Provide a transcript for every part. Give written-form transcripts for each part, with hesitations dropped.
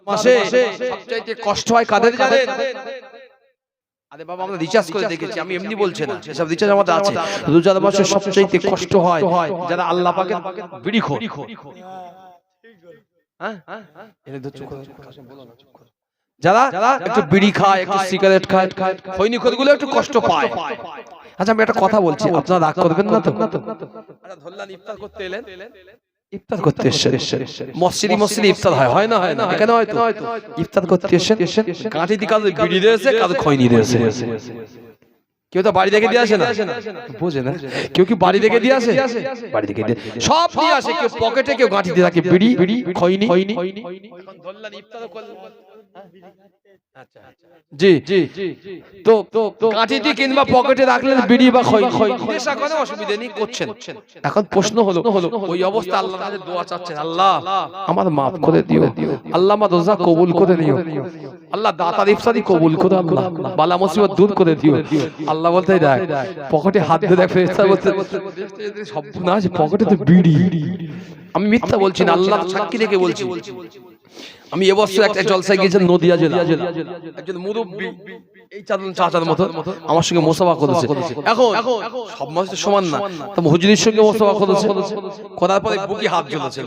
মাসে সবচাইতে কষ্ট হয় কাদের জানেন? আরে বাবা আমরা রিচার্জ করে দেখেছি, আমি এমনি বলছি না, এসব রিচার্জ আমাদের আছে। রোজার মাসে সবচাইতে কষ্ট হয় যারা আল্লাহ পাকের বিড়িখোর। হ্যাঁ এটা তো চুপ বলো না, চুপ করো। যারা একটু বিড়ি খায়, একটু সিগারেট খায়, খৈনিখোরগুলো একটু কষ্ট পায়। আচ্ছা আমি একটা কথা বলছি, আপনারা রাগ করবেন না তো? আচ্ছা ধরলাম ইফতার করতে এলেন, ইফতার করতে এসেছেন, মসজিদে ইফতার হয় না? এখানে হয়তো ইফতার করতে এসেছেন, কাঁটি দিয়ে কারো বিড়ি দিয়েছে, কারো খৈনি দিয়েছে। কেউ তো বাড়ি থেকে দিয়ে আসে না, বোঝে না। কেউ কি বাড়ি থেকে দিয়ে আসে? বাড়ি থেকে দিয়ে সব দিয়ে আসে, কেউ পকেটে, কেউ গাঁটি দিয়ে রাখে বিড়ি খৈনি। ধরলাম ইফতার করলেন, আচ্ছা জি তো কাঁটিতে কিংবা পকেটে রাখলেন বিড়ি বা খৈনি, নেশা কোনো অসুবিধা নেই, করছেন। এখন প্রশ্ন হলো ওই অবস্থা আল্লাহর কাছে দোয়া চাচ্ছেন, আল্লাহ আমার মাফ করে দিও, আল্লাহ আমার রোজা কবুল করে নিও, আল্লাহ দাতার ইফতারি কবুল করো, আল্লাহ বালা মুসিবত দূর করে দিও। আল্লাহ বলতে দেখ পকেটে হাত দিয়ে দেখ, ফেরেশতা বলতে সব না আছে পকেটে তো বিড়ি। আমি মিথ্যা বলছি না, আল্লাহ সাক্ষী রেখে বলছি। আমি এবছর একটা জলসায় গিয়েছিলাম নদিয়া জেলা, একজন মুরব্বী এই চাচার মতো আমার সঙ্গে মোসাফা করেছে। এখন সব মানুষ তো সমান না, তবে হুজুরের সঙ্গে মোসাফা করেছে, করার পরে বুকি হাত জ্বলেছে,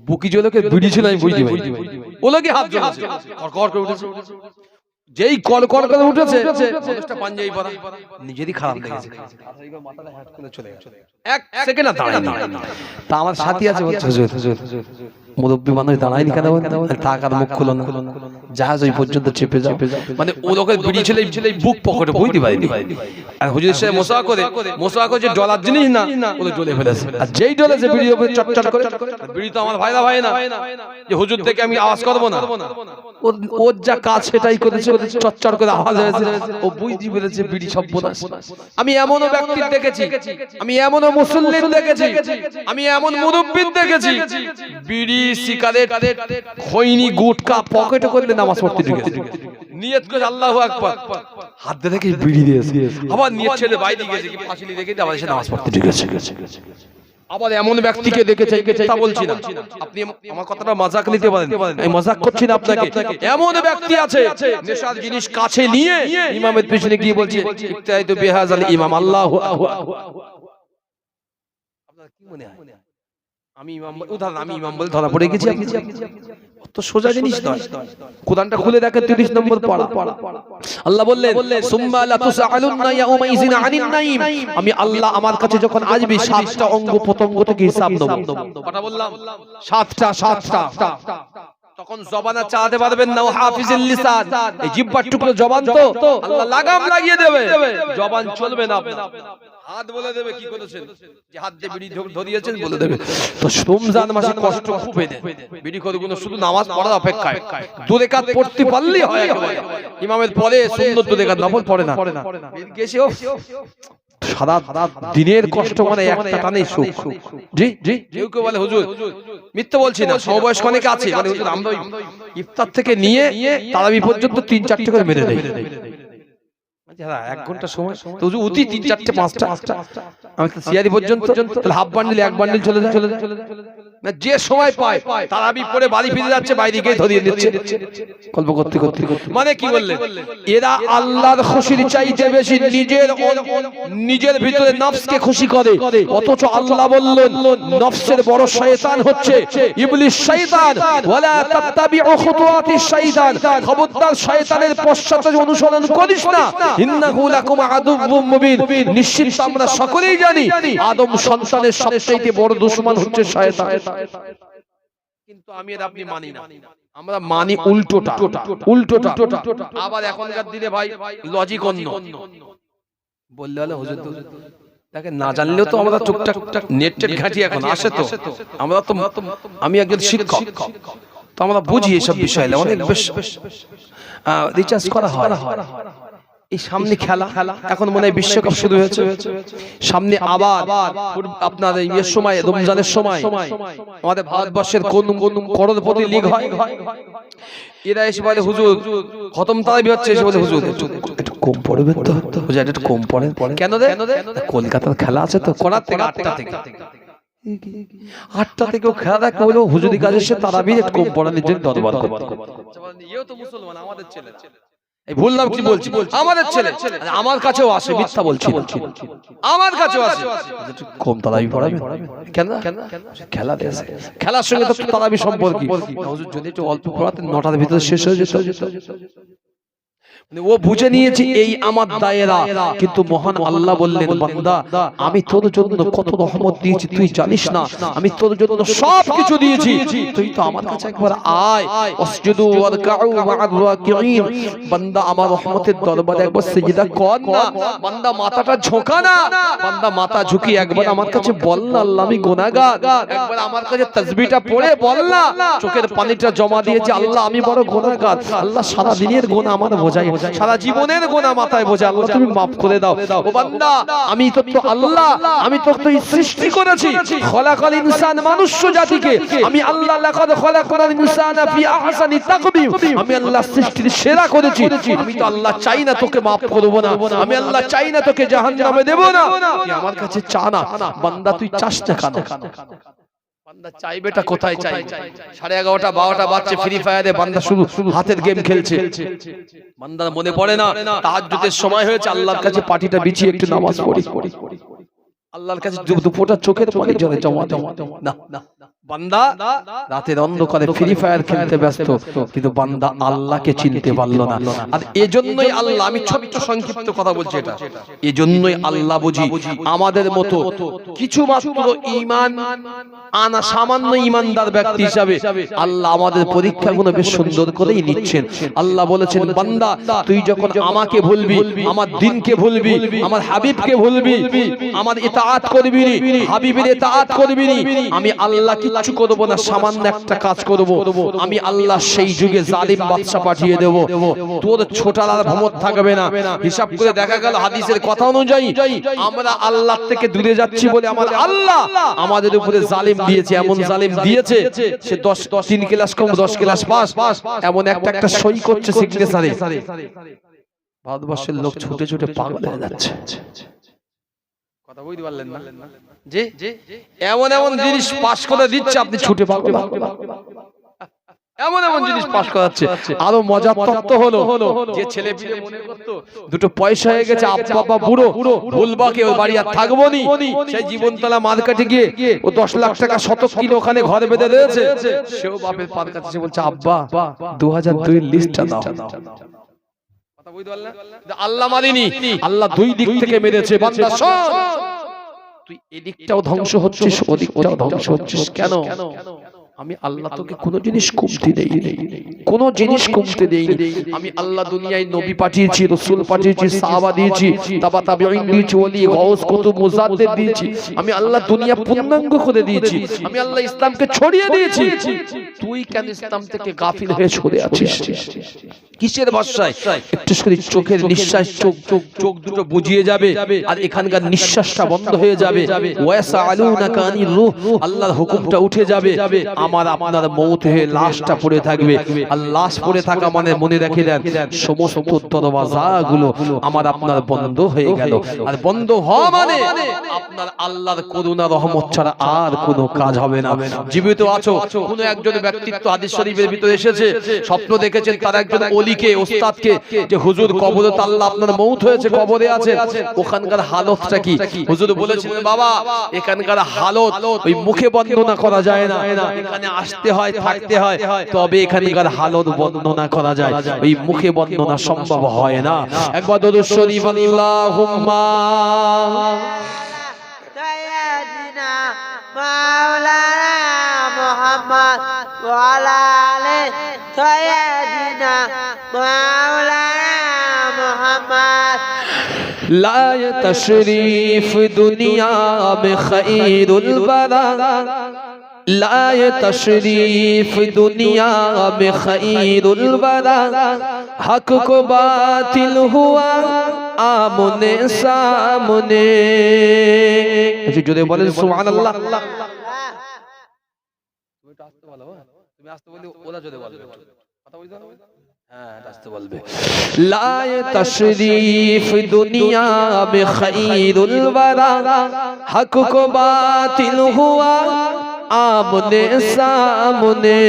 বুকি জ্বলে বিড়ি ছিল আমি বুঝতে পারি, ওলাকে হাত জ্বলেছে, কর করে উঠেছে। যেই কল করে উঠেছে মানুষটা পাঞ্জাবি পরা, নিজেরই খারাপ লেগেছে, মাথাটা হ্যাট করে চলে গেছে, এক সেকেন্ড না দাঁড়ায়। তা আমার সাথী আছে বলছে হুজুর মুরব্বী মানুষ দাঁড়ায়নি কেন? টাকার মুখ খুলো না, জাহাজ ওই পর্যন্ত চেপে যাও, মানে ও লোকের বিড়ি ছেলে বুক পকেটে বুঝতে পারিনি। আর হুজুরের সাথে মোসাফা করে যে ডলার জিনিস না ওদের ডলে ফেলেছে, আর যেই ডলেছে বিড়ির উপরে চটচট করে, বিড়ি তো আমার ভাই না যে হুজুর থেকে আমি আওয়াজ করবো না, ওর যা কাজ সেটাই করেছে, চটচট করে আওয়াজ হয়েছে, ও বুঝতে পেরেছে বিড়ি সর্বনাশ। আমি এমনও ব্যক্তি দেখেছি, আমি এমনও মুসল্লির দেখেছি, আমি এমন মুরব্বির দেখেছি বিড়ি সিগারেট খৈনি গুটকা পকেটে করে নামাজ পড়তে ঢুকেছে, নিয়ত করে আল্লাহু আকবার, হাত দিয়ে দেখে বিড়ি দিয়েছে, আবার নিয়ত ছেড়ে বাইরে গিয়েছে কি ফাঁসিলি দেখে আবার এসে নামাজ পড়তে ঢুকেছে। আবার এমন ব্যক্তিকে দেখেছে, তা বলছি না, আপনি আমার কথাটা মজাক নিতে পারেন, আমি মজাক করছি না আপনাকে। এমন ব্যক্তি আছে নেশার জিনিস কাছে নিয়ে ইমামের পিছনে গিয়ে বলছে ইক্তাইতু বিহাযাল ইমাম, আল্লাহু আকবার। আপনার কি মনে হয় আমি ইমাম, উদাহরণ আমি ইমাম বলে ধরা পড়ে গেছি? তো সোজা জিনিস নয়, কোরআনটা খুলে দেখেন 30 নম্বর পারা, আল্লাহ বললেন সুম্মা লা তুসআলুন্না ইয়াউমা ইযিন আনিন নাঈম, আমি আল্লাহ আমার কাছে যখন আসবে 7টা অঙ্গ প্রত্যঙ্গ থেকে হিসাব নেব। কথা বললাম 7টা, তখন জবানা চালাতে পারবেন না, ও হাফিজুল লিসান, এই জিহ্বার টুকরো জবান তো আল্লাহ লাগাম লাগিয়ে দেবে, জবান চলবে না, হাত বলে দেবে কি করেছেন, যে হাত দিয়ে বিড়ি ধরিয়েছেন বলে দেবে। তো রমজান মাসে কষ্ট খুব পেয়ে বিড়ি খোরগুলো শুধু নামাজ পড়ার অপেক্ষায়, 2 রাকাত পড়তে পারলেই হয়, একেবারে ইমামের পরে সুন্নত 2 রাকাত, নফল পড়ে না, গেছে ও সারা দিনের কষ্ট মানে একটা টানেই সুখ। জি কেউ বলে হুজুর মিথ্যা বলছি না, সমবয়স্ক অনেকে আছে মানে হুজুর আমরা ইফতার থেকে নিয়ে তারাবি পর্যন্ত 3-4টা করে মেরে দেয়, 1 ঘন্টা সময় তো উঠি 3-4টে 5টা, আমি সিয়ারি পর্যন্ত তাহলে হাফ বান্ডিল 1 বান্ডিল চলে যায়, না যে সময় পায় তারাবি পড়ে বাড়ি ফিরে যাচ্ছে, বাইরে গিয়ে ধরিয়ে দিচ্ছে গল্প করতে। মানে কি বললেন, এরা আল্লাহর খুশির চাইতে বেশি নিজের ভিতরে নফসকে খুশি করে, অথচ আল্লাহ বললেন নফসের বড় শয়তান হচ্ছে ইবলিস শয়তান, ওয়ালা তাত্তাবিউ খুতুওয়াতিশ শয়তান, খবরদার শয়তানের পশ্চাতে অনুসরণ করিস না, ইন্নাহু লাকুম আদুউম মুবিন, নিশ্চিত আমরা সকলেই জানি আদম সন্তানের সবচেয়ে বড় দুশমন হচ্ছে শয়তান। কিন্তু আমি আর আপনি মানি না, আমরা মানি উল্টোটা। আবার এখনকার দিনে ভাই লজিক অন্য বললে হলো হুজুর তাকে না জানলেও তো আমরা টুকটাক নেট ঘাঁটি এখন আসে, তো আমরা তো আমি একজন শিক্ষক, তো আমরা বুঝি এসব বিষয়, অনেক বেশ রিচার্জ করা হয়। এই সামনে খেলা, এখন মনে হয় বিশ্বকাপ শুরু হয়েছে, সামনে আবার আপনার এই সময় রমজানের সময় আমাদের ভারতবর্ষের কোন করোড়পতি লিগ হয়, এরা এসে বলে হুজুর খতম তারাবি হচ্ছে, এসে বলে হুজুর একটু কম পড়বেন তো, হুজুর একটু কম পড়েন, কেন রে কলকাতার খেলা আছে তো, করার থেকে 8টা থেকে 8টা থেকেও খেলা দেখতে বলে হুজুরি কাজে সে তারাবির একটু কম পড়ানোর জন্য দরবার করতে। এও তো মুসলমান, আমাদের ছেলে। এই বললাম কি বলছি, আমাদের ছেলে আমার কাছেও আসে, মিথ্যা বলছি না, আমার কাছেও আসে। কম তারাবি পড়াবে কেন? খেলা দেশে, খেলার সঙ্গে তো তারাবি সম্পর্ক। হুজুর যদি একটু অল্প পড়াতেন 9টার ভিতরে শেষ হয়ে যেত। ও বুঝে নিয়েছে এই আমার দায়েরা, কিন্তু মহান আল্লাহ বললেন বান্দা আমি তোর জন্য কত রহমত দিয়েছি তুই জানিস না, আমি তোর জন্য সব কিছু দিয়েছি, তুই তো আমার কাছে একবার আয়, ওয়াসজুদু ওয়ারকাউ মা'আর রাকিঈন, বান্দা আমার রহমতের দরবারে একবার সিজদা কর না, বান্দা মাথাটা ঝোঁকা না, বান্দা মাথা ঝুঁকি একবার আমার কাছে বল না আল্লাহ আমি গুনাহগার, একবার আমার কাছে তাসবিহটা পড়ে বল না, চোখের পানিটা জমা দিয়েছি আল্লাহ আমি বড় গুনাহগার, আল্লাহ সারা দিনের গুনাহ আমার বোঝাই, সারা জীবনের গুনাহ মাথায় বোঝা, আল্লাহ তুমি maaf করে দাও। ও বান্দা আমি তো আল্লাহ, আমি তো সৃষ্টি করেছি, খলাকাল ইনসান মনুষ্য জাতিকে আমি আল্লাহ লাকাদ খলাকাল ইনসানা ফি আহসানি তাকবীম, আমি আল্লাহ সৃষ্টির সেরা করেছি, আমি তো আল্লাহ চাই না তোকে maaf করব না, আমি আল্লাহ চাই না তোকে জাহান্নামে দেব না, তুই আমার কাছে চা না, বান্দা তুই চাস না কেন? বান্দা চাইবেটা কোথায় চাই? 11:30 12টা বাজছে, ফ্রি ফায়ারে বান্দা শুধু হাতের গেম খেলছে, বান্দার মনে পড়ে না তাহাজ্জুদের সময় হয়েছে, আল্লাহর কাছে পাটিটা বিছিয়ে একটু নামাজ পড়ি, আল্লাহর কাছে দুপুরটা চোখের পানি জলে জমা না, বান্দা রাতের অন্ধকারে ফ্রি ফায়ার খেলতে ব্যস্ত, কিন্তু বান্দা আল্লাহকে চিনতে পারলো না। আর এজন্যই আল্লাহ, আমি ছোট্ট সংক্ষিপ্ত কথা বলছি, এটা এজন্যই আল্লাহ বুঝি আমাদের মতো কিছু মাত্র ঈমান আনা সামান্য ঈমানদার ব্যক্তি হিসাবে আল্লাহ আমাদের পরীক্ষাগুলো বেশ সুন্দর করেই নিচ্ছেন। আল্লাহ বলেছেন বান্দা তুই যখন আমাকে ভুলবি, আমার দ্বীনকে ভুলবি, আমার হাবিবকে ভুলবি, আমার ইতাআত করবি, হাবিবের ইতাআত করবি, আমি আল্লাহ কিচ্ছু করব না, সামান্য একটা কাজ করব, আমি আল্লাহ সেই যুগে জালিম বাদশা পাঠিয়ে দেব, তোর ছোটার আর ভমর থাকবে না। হিসাব করে দেখা গেল হাদিসের কথা অনুযায়ী আমরা আল্লাহ থেকে দূরে যাচ্ছি বলে আমার আল্লাহ আমাদের উপরে জালিম দিয়েছে, এমন জালিম দিয়েছে সে 3 ক্লাস কম 10 ক্লাস পাস, এমন একটা সই করছে সিগনেচারে, ভারতবর্ষের লোক ছুটে ছুটে পাগল হয়ে যাচ্ছে। কথা বুঝতে পারলেন না? জি এমন এমন জিনিস পাস করে দিচ্ছে, আপনি ছুটে পাগল, এমন এমন জিনিস পাস করাচ্ছে। আরো মজার তত্ত্ব হলো, যে ছেলে পিলে মনে করতো দুটো পয়সা হয়ে গেছে, আব্বা বা বুড়ো ভুলবাকে ওর বাড়ি আর থাকবো নি, সেই জীবনতলা মার্কেটে গিয়ে ও 10 লাখ টাকা শতক কিনে ওখানে ঘর বেঁধে দিয়েছে, সেও বাপের পার কাছে বলছে আব্বা 2002 লিস্টটা দাও। কথা বুঝতে পারলেন? আল্লাহ মানিনি, আল্লাহ দুই দিক থেকে মেরেছে, বান্দা শোন তুই এদিকটাও ধ্বংস হচ্ছিস ওদিকটাও ধ্বংস হচ্ছিস কেন? আমি আল্লাহ তোকে কোনো জিনিস কমতে দেইনি, কোনো জিনিস কমতে দেইনি। আমি আল্লাহ দুনিয়ায় নবী পাঠিয়েছি, রাসূল পাঠিয়েছি, সাহাবা দিয়েছি, তাবা তাবেঈন দিয়েছি, ওলি গাউস কুতুব মুজাদ্দিদ দিয়েছি, আমি আল্লাহ দুনিয়া পূর্ণাঙ্গ করে দিয়েছি, আমি আল্লাহ ইসলামকে ছড়িয়ে দিয়েছি। তুই কেন ইসলাম থেকে গাফিল হয়ে সরে আছিস? কিসের ভরসায়? একটু শুধু চোখের নিঃশ্বাস, চোখ দুটো বুজিয়ে যাবে আর এখানকার নিঃশ্বাসটা বন্ধ হয়ে যাবে, ওয়াসালুনাকা আনির রূহ, আল্লাহর হুকুমটা উঠে যাবে, আমার আপনার মৌত হয়ে লাশটা পড়ে থাকবে। আর লাশ পড়ে থাকা মানে মনে রেখে দেন সমস্ত দরওয়াজাগুলো আমার আপনার বন্ধ হয়ে গেল, আর বন্ধ হওয়া মানে আপনার আল্লাহর করুণা রহমত ছাড়া আর কোনো কাজ হবে না। জীবিত আছো, কোন একজন ব্যক্তিত্ব হাদিস শরীফের ভিতরে এসেছে, স্বপ্ন দেখেছেন তার একজন ওলিকে, ওস্তাদকে, যে হুজুর কবরে তো আল্লাহ আপনার মৌত হয়েছে, কবরে আছে, ওখানকার হালতটা কি? হুজুর বলেছিলেন বাবা এখানকার হালত ওই মুখে বর্ণনা করা যায় না, এখানে আসতে হয়, থাকতে হয়, তবে এখানকার হালত বর্ণনা করা যায়, ওই মুখে বর্ণনা সম্ভব হয় না। একবার দরুদ শরীফ আল্লাহুম্মা সাইয়্যিদিনা মাওলানা মুহাম্মদ ওয়া আলা আলি সাইয়্যিদিনা মাওলানা মুহাম্মদ। লা তাশরীফ দুনিয়া মে খায়রুল বারা, لا تشریف دنیا میں خیر الورا, حق کو باطل ہوا آمنے سامنے. جوڑے بولے سبحان اللہ. তুমি আসতে বলো, তুমি আসতে বলি ওরা জোরে বলবে, কথা বুঝতে পারো? लाए तशरीफ दुनिया में खैरुल वरा, हक को बातिल हुआ आमने सामने,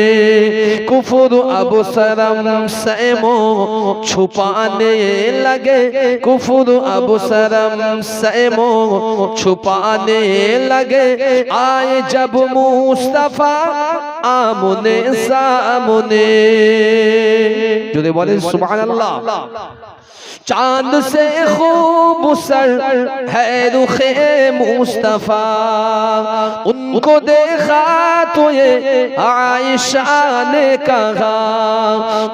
कुफर अब सरम सैमो छुपाने लगे, कुफर अब सरम सैमो छुपाने लगे, आए जब मुस्तफा आमने सामने। जो दे बोले सुभान अल्लाह। चांद से खूबसूर है रुखे मुस्तफा, उनको देखा तो ये आयशा ने कहा,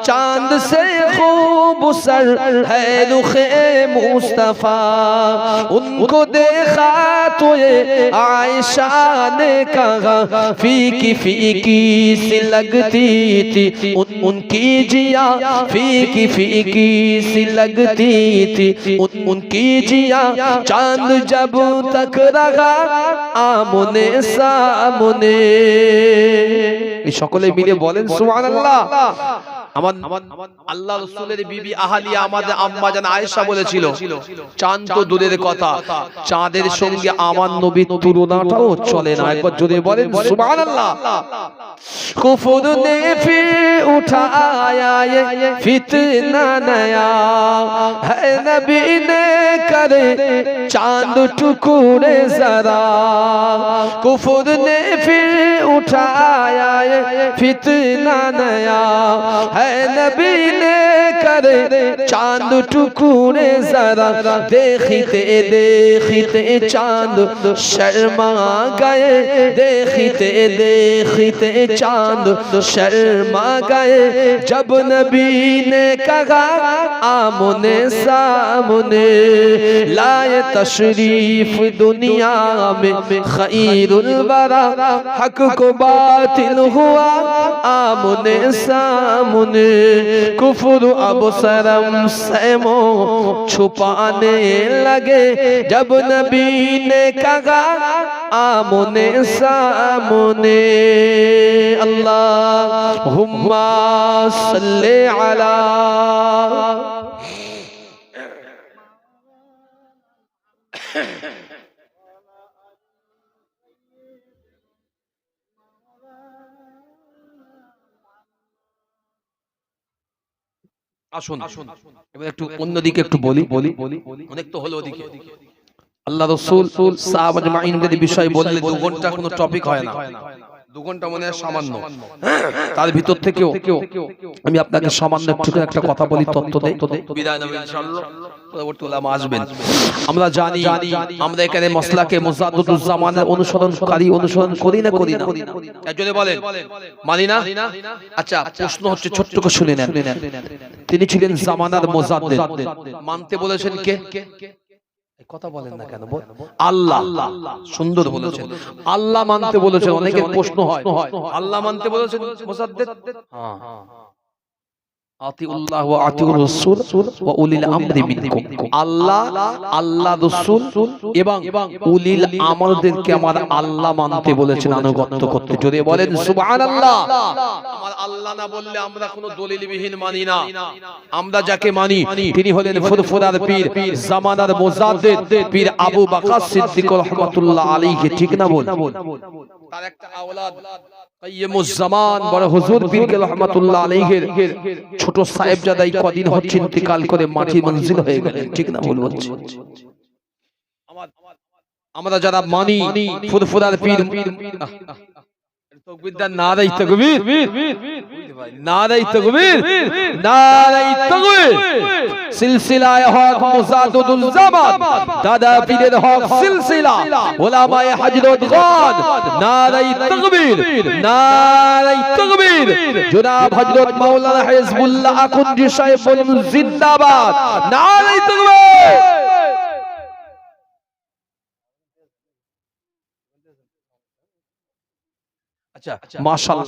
चांद से खूबसूर है रुखे मुस्तफा, उनको देखा तो ये आयशा ने कहा, फीकी फीकी सी लगती थी उनकी जिया, फीकी फीकी सी लगती थी उनकी जिया, चांद जब तक रहा आमने सामने। সকলে মিলে বলেন সুবহানাল্লাহ। আমার আল্লাহ রাসূলের বিবি আহলিয়া আমাদের আম্মা জান আয়েশা বলেছিল, চাঁদ তো দূরের কথা, চাঁদের সঙ্গে আমার নবীর তুলনাটাও চলে না। একবার জোরে বলেন সুবহানাল্লাহ। कुफर ने फिर उठाया ये फितना नया, है नबी ने करे चांद टुकड़े जरा, कुफर ने फिर उठाया ये फितना नया, है नबी ने करे चांद टुकड़े जरा, देखते देखते चांद शर्मा गए, देखते देखते चांद शर्मा गए, जब नबी ने कहा आमने सामने, लाए तशरीफ दुनिया में खैरुल वरा, हक को बातिल हुआ आमने सामने, कुफर अब सरम सैमो छुपाने लगे, जब नबी ने कहा आमने सामने। अल्लाहुम्मा सल्ले अला। আসুন এবার একটু অন্যদিকে একটু বলি, অনেক তো হলো ওদিকে। আল্লাহ রাসূল সাহাবা জামাইনদের বিষয় বললে 2 ঘন্টা কোনো টপিক হয় না, 2 ঘন্টা মনে হয় সামান্য। তার ভিতর থেকেও আমি আপনাকে সামান্য একটু একটা কথা বলি, তত্ত্ব দেই, বিদায় নেব ইনশাআল্লাহ। পরবর্তী উলামা আসবেন। আমরা জানি আমরা এখানে মাসলাকে মুজাদ্দিদুজ জামানের অনুসরণকারী, অনুসরণ করি না করি না? একজনে বলেন মানি না। আচ্ছা, প্রশ্ন হচ্ছে ছোট্ট করে শুনে নেন। তিনি ছিলেন জামানার মুজাদ্দিদ, মানতে বলেছেন কে? কথা বলেন না কেন? আল্লাহ। সুন্দর বলেছেন, আল্লাহ মানতে বলেছেন। অনেকের প্রশ্ন হয় আল্লাহ মানতে বলেছেন মুজাদ্দিদ, হ্যাঁ, আতিউল্লাহ ওয়া আতিউর রাসূল ওয়া উলিল আমরি মিনকুম। আল্লাহ, আল্লাহ রাসূল এবং উলিল আমরদেরকে আমার আল্লাহ মানতে বলেছেন, আনুগত্য করতে। যদি বলেন সুবহানাল্লাহ। আমার আল্লাহ না বললে আমরা কোনো দলিলবিহীন মানি না। আমরা যাকে মানি তিনি হলেন ফুরফুরার পীর, জামানার মুজাদ্দিদ পীর আবু বকর সিদ্দিক রাহমাতুল্লাহ আলাইহি। ঠিক না বল? তার একটা আওলাদ কাইয়্যিমুজ জামান বড় হুজুর পীর রাহমাতুল্লাহ আলাইহির ছোট সাহেবজাদাই কদিন হচ্ছে ইন্তেকাল করে মাটির মঞ্জিল হয়ে গেলেন। ঠিক না বল? হচ্ছে আমরা যারা মানি ফুরফুরার পীর, তাকবীর দেন, নারায়ে তাকবীর, নারায়ে তাকবীর, নারায়ে তাকবীর। সিলসিলায়ে হক মুজাদ্দিদুল জামান, দাদা পীরের হক সিলসিলা উলামায়ে হযরত গান, নারায়ে তাকবীর, নারায়ে তাকবীর। জনাব হযরত মাওলানা হিজবুল্লাহ আকুন্দি সাহেব বলুন জিন্দাবাদ, নারায়ে তাকবীর। আচ্ছা, মাশাআল্লাহ।